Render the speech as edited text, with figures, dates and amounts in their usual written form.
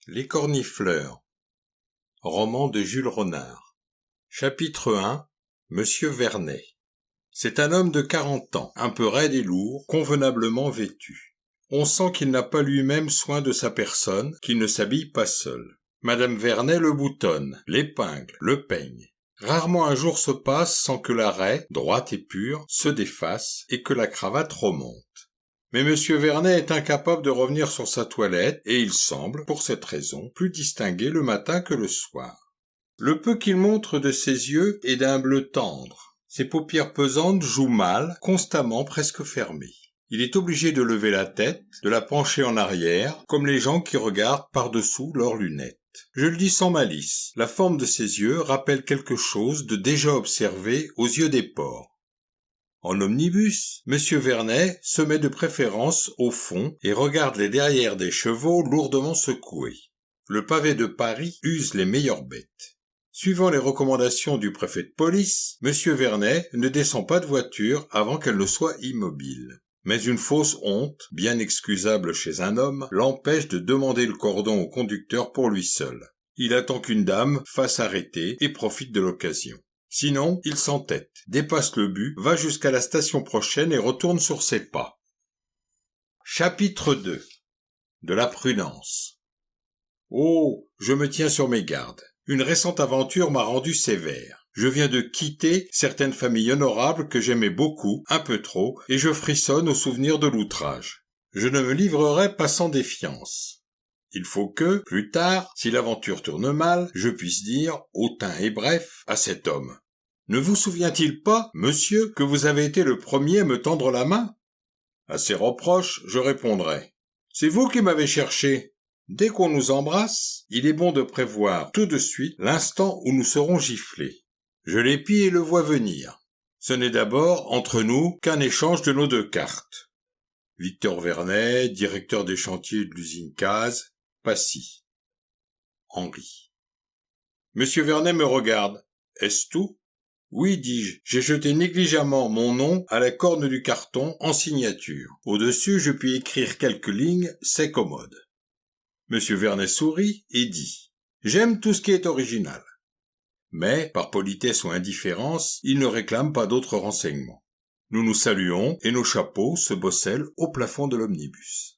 Les Cornifleurs. Roman de Jules Renard. Chapitre 1. Monsieur Vernet. C'est un homme de 40 ans, un peu raide et lourd, convenablement vêtu. On sent qu'il n'a pas lui-même soin de sa personne, qu'il ne s'habille pas seul. Madame Vernet le boutonne, l'épingle, le peigne. Rarement un jour se passe sans que la raie, droite et pure, se défasse et que la cravate remonte. Mais Monsieur Vernet est incapable de revenir sur sa toilette et il semble, pour cette raison, plus distingué le matin que le soir. Le peu qu'il montre de ses yeux est d'un bleu tendre. Ses paupières pesantes jouent mal, constamment presque fermées. Il est obligé de lever la tête, de la pencher en arrière, comme les gens qui regardent par-dessous leurs lunettes. Je le dis sans malice, la forme de ses yeux rappelle quelque chose de déjà observé aux yeux des porcs. En omnibus, Monsieur Vernet se met de préférence au fond et regarde les derrières des chevaux lourdement secoués. Le pavé de Paris use les meilleures bêtes. Suivant les recommandations du préfet de police, Monsieur Vernet ne descend pas de voiture avant qu'elle ne soit immobile. Mais une fausse honte, bien excusable chez un homme, l'empêche de demander le cordon au conducteur pour lui seul. Il attend qu'une dame fasse arrêter et profite de l'occasion. Sinon, il s'entête, dépasse le but, va jusqu'à la station prochaine et retourne sur ses pas. Chapitre 2. De la prudence. Oh, je me tiens sur mes gardes. Une récente aventure m'a rendu sévère. Je viens de quitter certaines familles honorables que j'aimais beaucoup, un peu trop, et je frissonne au souvenir de l'outrage. Je ne me livrerai pas sans défiance. Il faut que, plus tard, si l'aventure tourne mal, je puisse dire, hautain et bref, à cet homme. Ne vous souvient-il pas, monsieur, que vous avez été le premier à me tendre la main? À ces reproches, je répondrai. C'est vous qui m'avez cherché. Dès qu'on nous embrasse, il est bon de prévoir tout de suite l'instant où nous serons giflés. Je l'épie et le vois venir. Ce n'est d'abord, entre nous, qu'un échange de nos deux cartes. Victor Vernet, directeur des chantiers de l'usine Caz, Passy. Henri. Monsieur Vernet me regarde. Est-ce tout? Oui, dis-je, j'ai jeté négligemment mon nom à la corne du carton en signature. Au-dessus, je puis écrire quelques lignes, c'est commode. Monsieur Vernet sourit et dit « J'aime tout ce qui est original. » Mais, par politesse ou indifférence, il ne réclame pas d'autres renseignements. Nous nous saluons et nos chapeaux se bossellent au plafond de l'omnibus.